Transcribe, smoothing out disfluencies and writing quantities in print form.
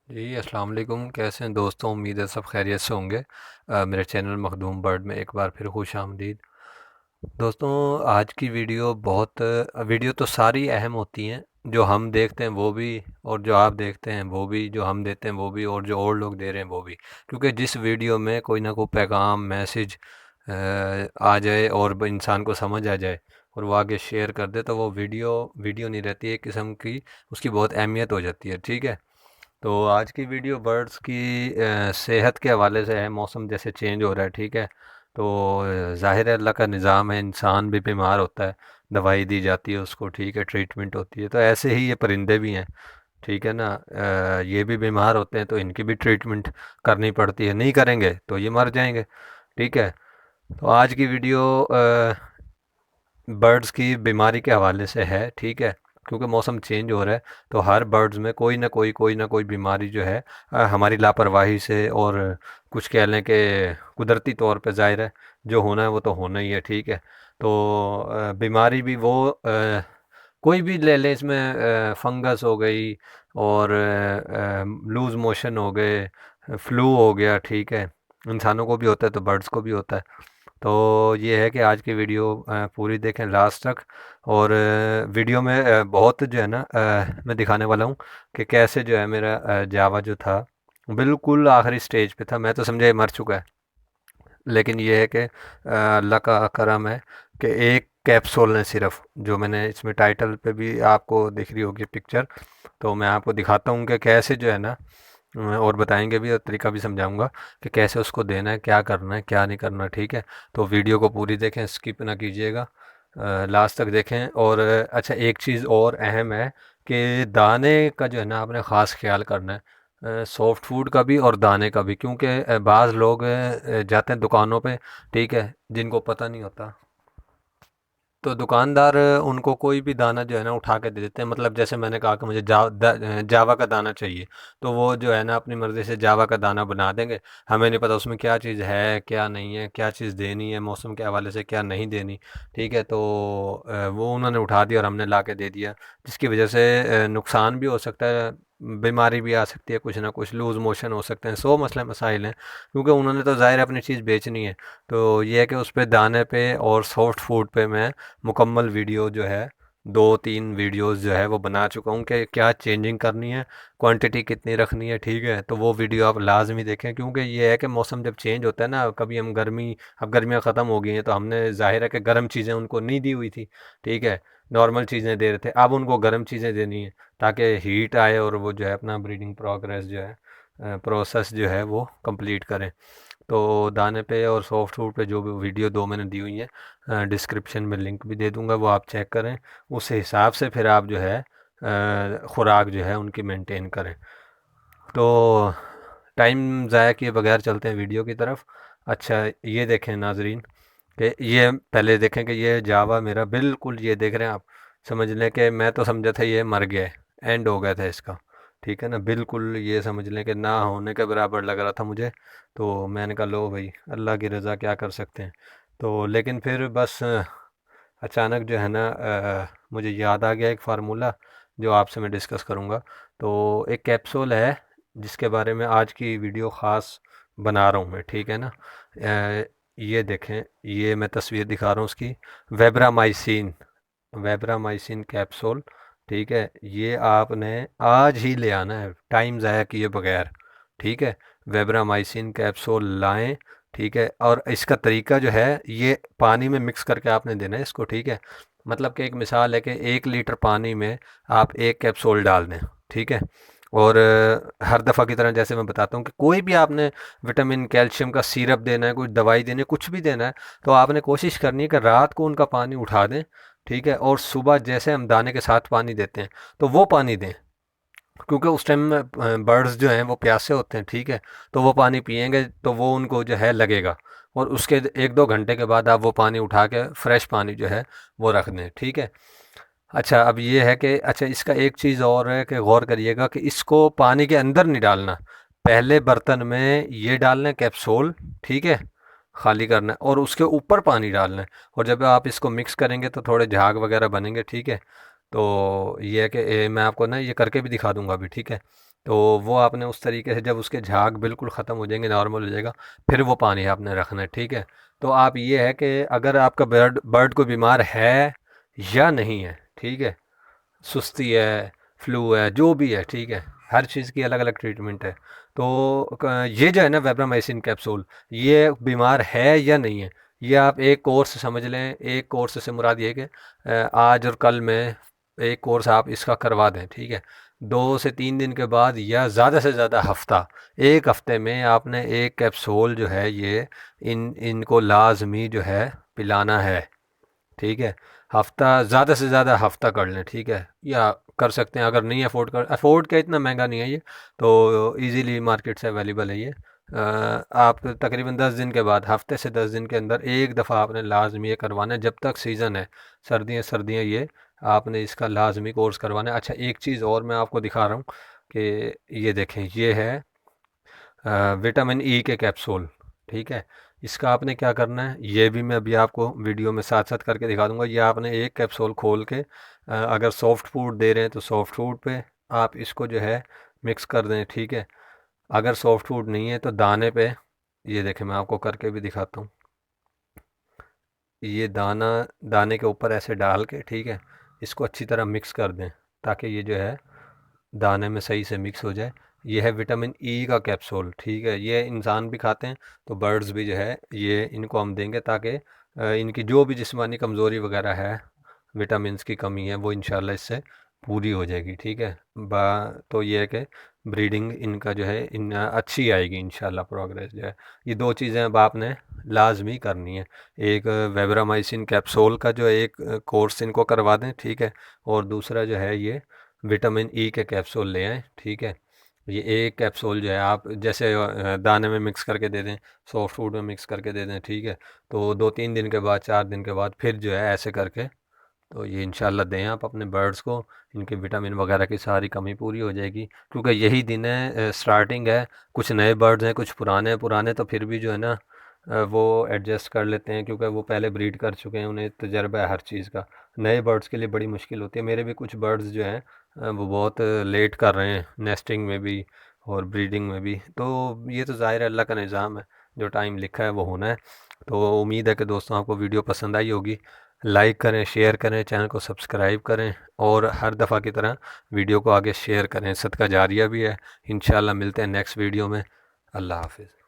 जी अस्सलाम वालेकुम। कैसे हैं दोस्तों? उम्मीद है सब खैरियत से होंगे। मेरे चैनल मखदूम बर्ड में एक बार फिर खुश आमदीद। दोस्तों, आज की वीडियो तो सारी अहम होती हैं। जो हम देखते हैं वो भी, और जो आप देखते हैं वो भी, जो हम देते हैं वो भी, और जो और लोग दे रहे हैं वो भी। क्योंकि जिस वीडियो में कोई ना कोई पैगाम मैसेज आ जाए और इंसान को समझ आ जाए और वो आगे शेयर कर दे, तो वो वीडियो वीडियो नहीं रहती, एक किस्म की उसकी बहुत अहमियत हो जाती है। ठीक है। तो आज की वीडियो बर्ड्स की सेहत के हवाले से है। मौसम जैसे चेंज हो रहा है, ठीक है, तो ज़ाहिर है अल्लाह का निज़ाम है, इंसान भी बीमार होता है, दवाई दी जाती है उसको, ठीक है, ट्रीटमेंट होती है। तो ऐसे ही ये परिंदे भी हैं, ठीक है ना। ये भी बीमार होते हैं तो इनकी भी ट्रीटमेंट करनी पड़ती है, नहीं करेंगे तो ये मर जाएंगे। ठीक है। तो आज की वीडियो बर्ड्स की बीमारी के हवाले से है, ठीक है। क्योंकि मौसम चेंज हो रहा है तो हर बर्ड्स में कोई ना कोई बीमारी जो है हमारी लापरवाही से, और कुछ कह लें कि कुदरती तौर पे, ज़ाहिर है जो होना है वो तो होना ही है, ठीक है। तो बीमारी भी वो कोई भी ले लें, इसमें फंगस हो गई, और लूज़ मोशन हो गए, फ्लू हो गया, ठीक है। इंसानों को भी होता है तो बर्ड्स को भी होता है। तो ये है कि आज की वीडियो पूरी देखें लास्ट तक। और वीडियो में बहुत जो है ना, मैं दिखाने वाला हूँ कि कैसे जो है मेरा जावा जो था बिल्कुल आखिरी स्टेज पे था। मैं तो समझा ये मर चुका है, लेकिन ये है कि अल्लाह का करम है कि एक कैप्सूल ने सिर्फ, जो मैंने इसमें टाइटल पे भी आपको दिख रही होगी पिक्चर, तो मैं आपको दिखाता हूँ कि कैसे जो है ना, और बताएंगे भी और तरीका भी समझाऊंगा कि कैसे उसको देना है, क्या करना है, क्या नहीं करना, ठीक है। तो वीडियो को पूरी देखें, स्किप ना कीजिएगा, लास्ट तक देखें। और अच्छा, एक चीज़ और अहम है कि दाने का जो है ना आपने ख़ास ख्याल करना है, सॉफ्ट फूड का भी और दाने का भी। क्योंकि बाज़ लोग जाते हैं दुकानों पे, ठीक है, जिनको पता नहीं होता, तो दुकानदार उनको कोई भी दाना जो है ना उठा के दे देते हैं। मतलब जैसे मैंने कहा कि मुझे जावा का दाना चाहिए, तो वो जो है ना अपनी मर्ज़ी से जावा का दाना बना देंगे। हमें नहीं पता उसमें क्या चीज़ है, क्या नहीं है, क्या चीज़ देनी है मौसम के हवाले से, क्या नहीं देनी, ठीक है। तो वो उन्होंने उठा दिया और हमने ला के दे दिया, जिसकी वजह से नुकसान भी हो सकता है, बीमारी भी आ सकती है, कुछ ना कुछ लूज़ मोशन हो सकते हैं, सौ मसले मसाइल हैं। क्योंकि उन्होंने तो ज़ाहिर है अपनी चीज़ बेचनी है। तो ये है कि उस पे दाने पे और सॉफ्ट फूड पे मैं मुकम्मल वीडियो जो है, 2-3 वीडियोस जो है वो बना चुका हूँ कि क्या चेंजिंग करनी है, क्वांटिटी कितनी रखनी है, ठीक है। तो वो वीडियो आप लाजमी देखें, क्योंकि ये है कि मौसम जब चेंज होता है ना, कभी हम गर्मी, अब गर्मियाँ ख़त्म हो गई हैं तो हमने ज़ाहिर है कि गर्म चीज़ें उनको नहीं दी हुई थी, ठीक है, नॉर्मल चीज़ें दे रहे थे। अब उनको गर्म चीज़ें देनी है ताकि हीट आए और वो जो है अपना ब्रीडिंग प्रोग्रेस जो है, प्रोसेस जो है वो कंप्लीट करें। तो दाने पे और सॉफ्ट फूड पे जो भी वीडियो दो मैंने दी हुई है, डिस्क्रिप्शन में लिंक भी दे दूंगा, वो आप चेक करें। उस हिसाब से फिर आप जो है खुराक जो है उनकी मेंटेन करें। तो टाइम ज़ाया किए बगैर चलते हैं वीडियो की तरफ। अच्छा, ये देखें नाजरीन, कि ये पहले देखें कि ये जावा मेरा बिल्कुल, ये देख रहे हैं आप, समझ लें कि मैं तो समझा था ये मर गया है, एंड हो गया था इसका, ठीक है ना। बिल्कुल ये समझ लें कि ना होने के बराबर लग रहा था मुझे। तो मैंने कहा लो भाई, अल्लाह की रज़ा, क्या कर सकते हैं। तो लेकिन फिर बस अचानक जो है ना मुझे याद आ गया एक फार्मूला जो आपसे मैं डिस्कस करूँगा। तो एक कैप्सूल है जिसके बारे में आज की वीडियो ख़ास बना रहा हूँ मैं, ठीक है ना। ये देखें, ये मैं तस्वीर दिखा रहा हूँ उसकी, वेब्रामाइसिन, वेब्रामाइसिन कैप्सूल, ठीक है। ये आपने आज ही ले आना है, टाइम ज़ाया किए बगैर, ठीक है। वेब्रामाइसिन कैप्सूल लाएं, ठीक है। और इसका तरीका जो है, ये पानी में मिक्स करके आपने देना है इसको, ठीक है। मतलब कि एक मिसाल है कि 1 लीटर पानी में आप एक कैप्सूल डाल दें, ठीक है। और हर दफ़ा की तरह जैसे मैं बताता हूँ कि कोई भी आपने विटामिन कैल्शियम का सिरप देना है, कोई दवाई देनी है, कुछ भी देना है, तो आपने कोशिश करनी है कि रात को उनका पानी उठा दें, ठीक है। और सुबह जैसे हम दाने के साथ पानी देते हैं तो वो पानी दें, क्योंकि उस टाइम में बर्ड्स जो हैं वो प्यासे होते हैं, ठीक है। तो वो पानी पिएंगे तो वो उनको जो है लगेगा, और उसके 1-2 घंटे के बाद आप वो पानी उठा के फ्रेश पानी जो है वो रख दें, ठीक है। अच्छा, अब ये है कि अच्छा, इसका एक चीज़ और है कि गौर करिएगा कि इसको पानी के अंदर नहीं डालना, पहले बर्तन में ये डालना है कैप्सूल, ठीक है, खाली करना है, और उसके ऊपर पानी डालना है। और जब आप इसको मिक्स करेंगे तो थोड़े झाग वगैरह बनेंगे, ठीक है। तो ये है कि मैं आपको ना ये करके भी दिखा दूंगा अभी, ठीक है। तो वो आपने उस तरीके से, जब उसके झाग बिल्कुल ख़त्म हो जाएंगे, नॉर्मल हो जाएगा, फिर वो पानी आपने रखना है, ठीक है। तो आप ये है कि अगर आपका बर्ड बर्ड को बीमार है या नहीं है, ठीक है, सुस्ती है, फ्लू है, जो भी है, ठीक है, हर चीज़ की अलग अलग ट्रीटमेंट है। तो ये जो है ना वेब्रामाइसिन कैप्सूल, ये बीमार है या नहीं है, ये आप एक कोर्स समझ लें। एक कोर्स से मुराद ये है कि आज और कल में एक कोर्स आप इसका करवा दें, ठीक है। 2 से 3 दिन के बाद या ज़्यादा से ज़्यादा हफ्ता, एक हफ्ते में आपने एक कैप्सूल जो है ये इनको लाजमी जो है पिलाना है, ठीक है। हफ्ता, ज़्यादा से ज़्यादा हफ्ता कर लें, ठीक है, या कर सकते हैं, अगर नहीं अफोर्ड क्या, इतना महंगा नहीं है ये, तो इजीली मार्केट से अवेलेबल है ये। आप तकरीबन 10 दिन के बाद, हफ्ते से 10 दिन के अंदर एक दफ़ा आपने लाजमी ये करवाना है, जब तक सीज़न है, सर्दियाँ सर्दियाँ, ये आपने इसका लाजमी कोर्स करवाना है। अच्छा, एक चीज़ और मैं आपको दिखा रहा हूँ कि ये देखें, ये है विटामिन ई के कैप्सूल, ठीक है। इसका आपने क्या करना है, ये भी मैं अभी आपको वीडियो में साथ साथ करके दिखा दूंगा। ये आपने एक कैप्सूल खोल के अगर सॉफ्ट फूड दे रहे हैं तो सॉफ्ट फूड पे आप इसको जो है मिक्स कर दें, ठीक है। अगर सॉफ्ट फूड नहीं है तो दाने पे, ये देखें मैं आपको करके भी दिखाता हूँ। ये दाना, दाने के ऊपर ऐसे डाल के, ठीक है, इसको अच्छी तरह मिक्स कर दें ताकि ये जो है दाने में सही से मिक्स हो जाए। ये है विटामिन ई का कैप्सूल, ठीक है। ये इंसान भी खाते हैं तो बर्ड्स भी जो है ये इनको हम देंगे ताकि इनकी जो भी जिस्मानी कमज़ोरी वगैरह है, विटामिन्स की कमी है, वो इंशाल्लाह इससे पूरी हो जाएगी, ठीक है। बा तो ये है कि ब्रीडिंग इनका जो है इन अच्छी आएगी इंशाल्लाह, प्रोग्रेस जो है। ये दो चीज़ें अब आपने लाजमी करनी है। एक वेब्रामाइसिन कैप्सूल का जो है एक कोर्स इनको करवा दें, ठीक है। और दूसरा जो है ये विटामिन ई के कैप्सूल ले आएँ, ठीक है। ये एक कैप्सूल जो है आप जैसे दाने में मिक्स करके दे दें, सॉफ्ट फूड में मिक्स करके दे दें, ठीक है। तो 2-3 दिन के बाद, 4 दिन के बाद फिर जो है ऐसे करके, तो ये इंशाल्लाह दें आप अपने बर्ड्स को, इनके विटामिन वगैरह की सारी कमी पूरी हो जाएगी। क्योंकि यही दिन है, स्टार्टिंग है, कुछ नए बर्ड्स हैं, कुछ पुराने हैं। पुराने तो फिर भी जो है ना वो एडजस्ट कर लेते हैं क्योंकि वो पहले ब्रीड कर चुके हैं, उन्हें तजर्बा है हर चीज़ का। नए बर्ड्स के लिए बड़ी मुश्किल होती है। मेरे भी कुछ बर्ड्स जो हैं वो बहुत लेट कर रहे हैं, नेस्टिंग में भी और ब्रीडिंग में भी। तो ये तो ज़ाहिर है अल्लाह का निज़ाम है, जो टाइम लिखा है वो होना है। तो उम्मीद है कि दोस्तों आपको वीडियो पसंद आई होगी। लाइक करें, शेयर करें, चैनल को सब्सक्राइब करें, और हर दफ़ा की तरह वीडियो को आगे शेयर करें, सदका जारिया भी है। इंशाल्लाह मिलते हैं नेक्स्ट वीडियो में। अल्लाह हाफिज़।